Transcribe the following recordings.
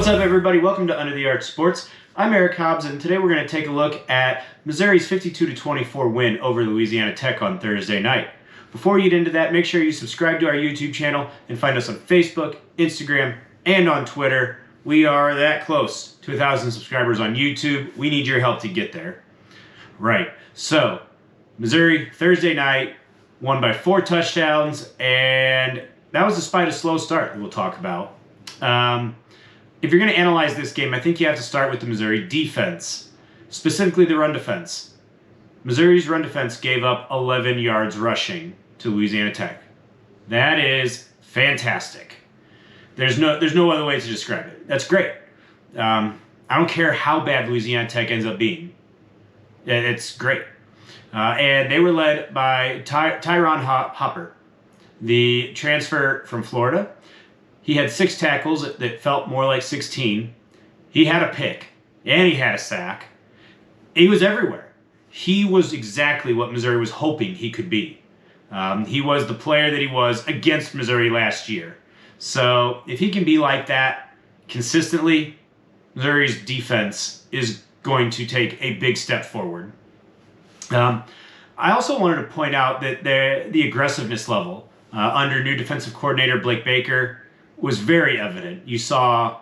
What's up, everybody? Welcome to Under the Arc Sports. I'm Eric Hobbs, and today we're going to take a look at Missouri's 52-24 win over Louisiana Tech on Thursday night. Before we get into that, make sure you subscribe to our YouTube channel and find us on Facebook, Instagram, and on Twitter. We are that close to 1,000 subscribers on YouTube. We need your help to get there. Right, so Missouri, Thursday night, won by 4 touchdowns, and that was despite a slow start that we'll talk about. If you're going to analyze this game, I think you have to start with the Missouri defense, specifically the run defense. Missouri's run defense gave up 11 yards rushing to Louisiana Tech. That is fantastic. There's no other way to describe it. That's great. I don't care how bad Louisiana Tech ends up being. It's great. And they were led by Tyron Hopper, the transfer from Florida. He had 6 tackles that felt more like 16. He had a pick, and he had a sack. He was everywhere. He was exactly what Missouri was hoping he could be. He was the player that he was against Missouri last year. So if he can be like that consistently, Missouri's defense is going to take a big step forward. I also wanted to point out that the aggressiveness level under new defensive coordinator Blake Baker was very evident. You saw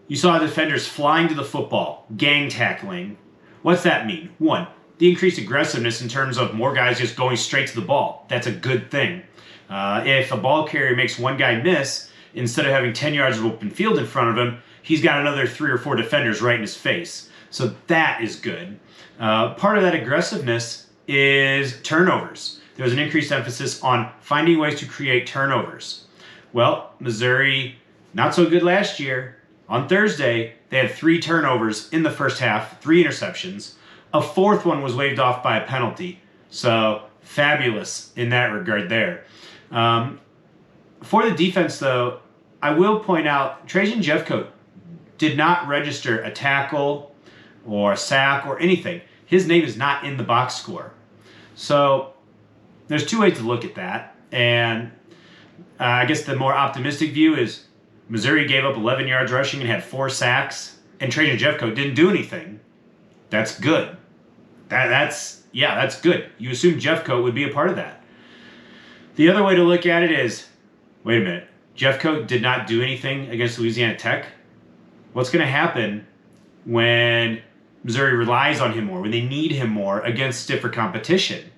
defenders flying to the football, gang tackling. What's that mean? 1, the increased aggressiveness in terms of more guys just going straight to the ball. That's a good thing. If a ball carrier makes one guy miss, instead of having 10 yards of open field in front of him, he's got another 3 or 4 defenders right in his face. So that is good. Part of that aggressiveness is turnovers. There was an increased emphasis on finding ways to create turnovers. Well, Missouri, not so good last year. On Thursday, they had 3 turnovers in the first half, 3 interceptions. A 4th one was waved off by a penalty. So, fabulous in that regard there. For the defense, though, I will point out Trajan Jeffcoat did not register a tackle or a sack or anything. His name is not in the box score. So, there's 2 ways to look at that. And I guess the more optimistic view is Missouri gave up 11 yards rushing and had 4 sacks, and Trajan Jeffcoat didn't do anything. That's good. That's good. You assume Jeffcoat would be a part of that. The other way to look at it is, wait a minute, Jeffcoat did not do anything against Louisiana Tech? What's going to happen when Missouri relies on him more, when they need him more against stiffer competition?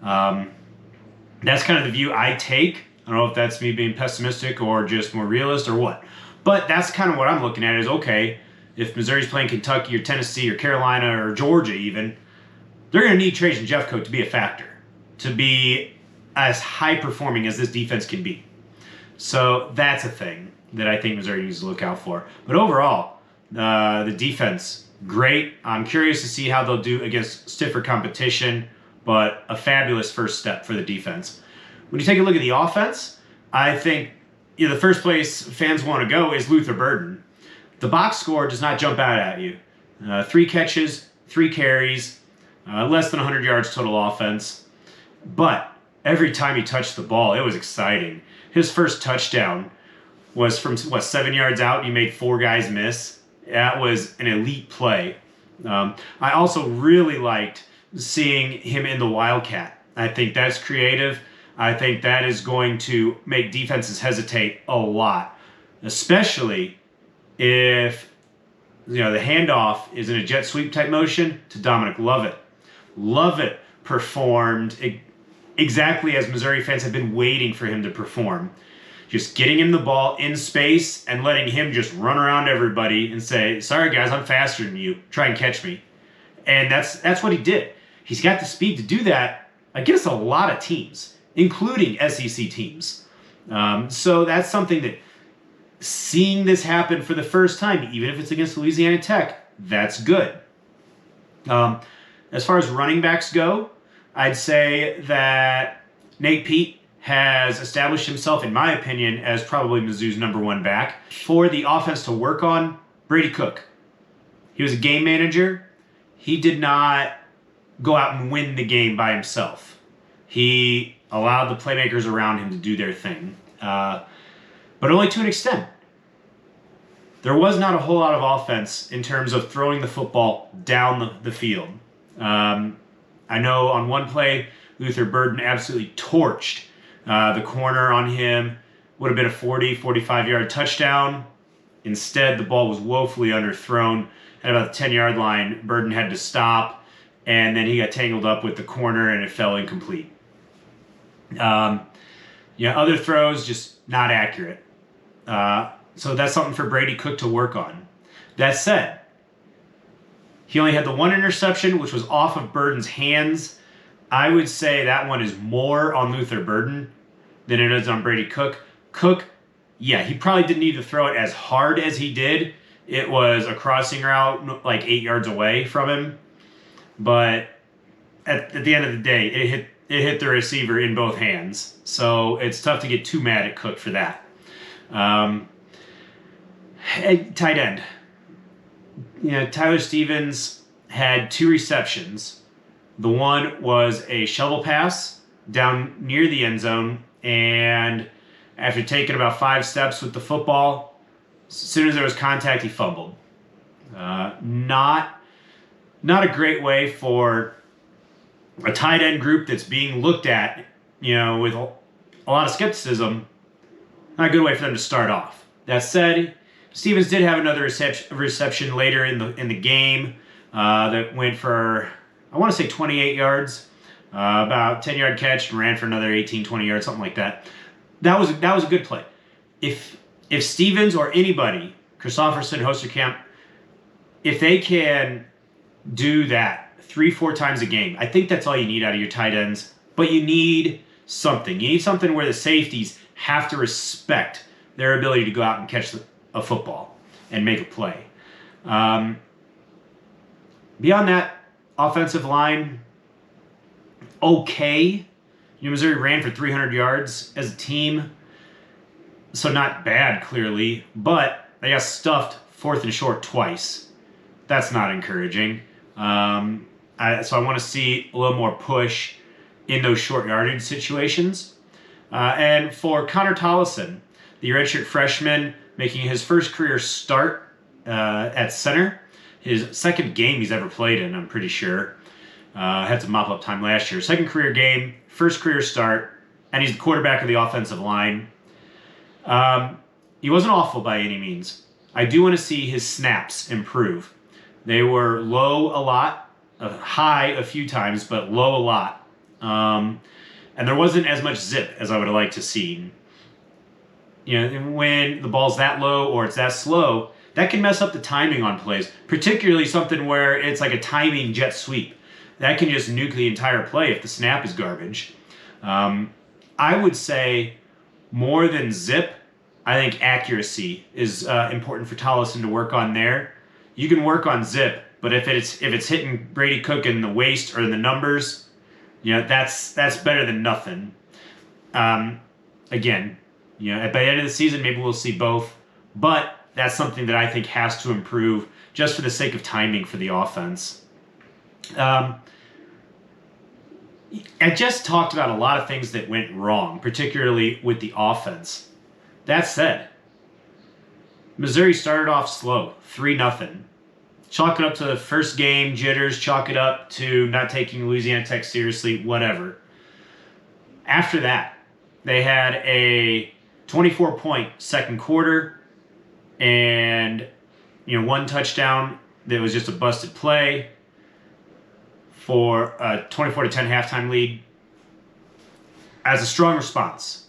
That's kind of the view I take. I don't know if that's me being pessimistic or just more realist or what. But that's kind of what I'm looking at is, okay, if Missouri's playing Kentucky or Tennessee or Carolina or Georgia even, they're going to need Trajan Jeffcoat to be a factor, to be as high-performing as this defense can be. So that's a thing that I think Missouri needs to look out for. But overall, the defense, great. I'm curious to see how they'll do against stiffer competition, but a fabulous first step for the defense. When you take a look at the offense, I think the first place fans want to go is Luther Burden. The box score does not jump out at you. 3 catches, 3 carries, less than 100 yards total offense. But every time he touched the ball, it was exciting. His first touchdown was from, 7 yards out. He made 4 guys miss. That was an elite play. I also really liked seeing him in the Wildcat. I think that's creative. I think that is going to make defenses hesitate a lot, especially if the handoff is in a jet sweep type motion to Dominic Lovett. Lovett performed exactly as Missouri fans have been waiting for him to perform. Just getting him the ball in space and letting him just run around everybody and say, sorry guys, I'm faster than you. Try and catch me. And that's what he did. He's got the speed to do that against a lot of teams, including SEC teams. So that's something that, seeing this happen for the first time, even if it's against Louisiana Tech, that's good. As far as running backs go, I'd say that Nate Peat has established himself, in my opinion, as probably Mizzou's #1 back. For the offense to work on, Brady Cook. He was a game manager. He did not go out and win the game by himself. He allowed the playmakers around him to do their thing, but only to an extent. there was not a whole lot of offense in terms of throwing the football down the field. I know on one play, Luther Burden absolutely torched the corner on him. Would have been a 40, 45-yard touchdown. Instead, the ball was woefully underthrown. At about the 10-yard line, Burden had to stop, and then he got tangled up with the corner, and it fell incomplete. Other throws, just not accurate. So that's something for Brady Cook to work on. That said, he only had the one interception, which was off of Burden's hands. I would say that one is more on Luther Burden than it is on Brady Cook. Cook, yeah, he probably didn't need to throw it as hard as he did. It was a crossing route like 8 yards away from him. But at the end of the day, it hit the receiver in both hands. So it's tough to get too mad at Cook for that. Tight end. Tyler Stevens had 2 receptions. The one was a shovel pass down near the end zone, and after taking about 5 steps with the football, as soon as there was contact, he fumbled. Not a great way for a tight end group that's being looked at, with a lot of skepticism. Not a good way for them to start off. That said, Stevens did have another reception later in the game that went for, I want to say 28 yards, about 10-yard catch, and ran for another 18, 20 yards, something like that. That was a good play. If Stevens or anybody, Christopherson, Hosterkamp, if they can do that 3-4 times a game, I think that's all you need out of your tight ends. But you need something. You need something where the safeties have to respect their ability to go out and catch a football and make a play. Beyond that, offensive line, okay. Missouri ran for 300 yards as a team, so not bad, clearly, but they got stuffed 4th and short twice. That's not encouraging. So I want to see a little more push in those short yardage situations. And for Connor Tollison, the redshirt freshman, making his first career start at center, his second game he's ever played in, I'm pretty sure. Had some mop-up time last year. Second career game, first career start, and he's the quarterback of the offensive line. He wasn't awful by any means. I do want to see his snaps improve. They were low a lot, high a few times, but low a lot. And there wasn't as much zip as I would have liked to see. When the ball's that low or it's that slow, that can mess up the timing on plays, particularly something where it's like a timing jet sweep. That can just nuke the entire play if the snap is garbage. I would say more than zip, I think accuracy is important for Tollison to work on there. You can work on zip, but if it's hitting Brady Cook in the waist or in the numbers, that's better than nothing. Again, by the end of the season, maybe we'll see both, but that's something that I think has to improve just for the sake of timing for the offense. I just talked about a lot of things that went wrong, particularly with the offense. That said, Missouri started off slow, 3-0. Chalk it up to the first game jitters, chalk it up to not taking Louisiana Tech seriously, whatever. After that, they had a 24-point second quarter and one touchdown that was just a busted play for a 24-10 halftime lead as a strong response.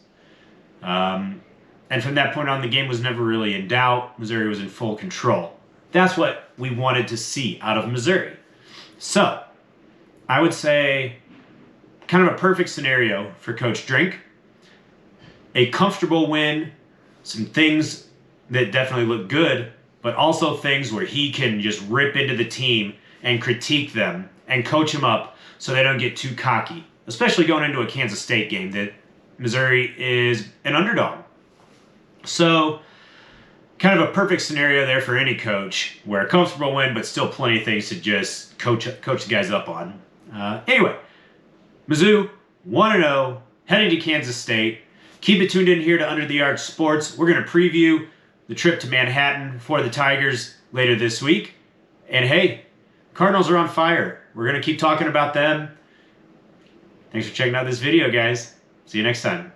And from that point on, the game was never really in doubt. Missouri was in full control. That's what we wanted to see out of Missouri. So, I would say kind of a perfect scenario for Coach Drink. A comfortable win, some things that definitely look good, but also things where he can just rip into the team and critique them and coach them up so they don't get too cocky, especially going into a Kansas State game that Missouri is an underdog. So, kind of a perfect scenario there for any coach, where a comfortable win, but still plenty of things to just coach the guys up on. Anyway, Mizzou 1-0, heading to Kansas State. Keep it tuned in here to Under the Arch Sports. We're going to preview the trip to Manhattan for the Tigers later this week. And hey, Cardinals are on fire. We're going to keep talking about them. Thanks for checking out this video, guys. See you next time.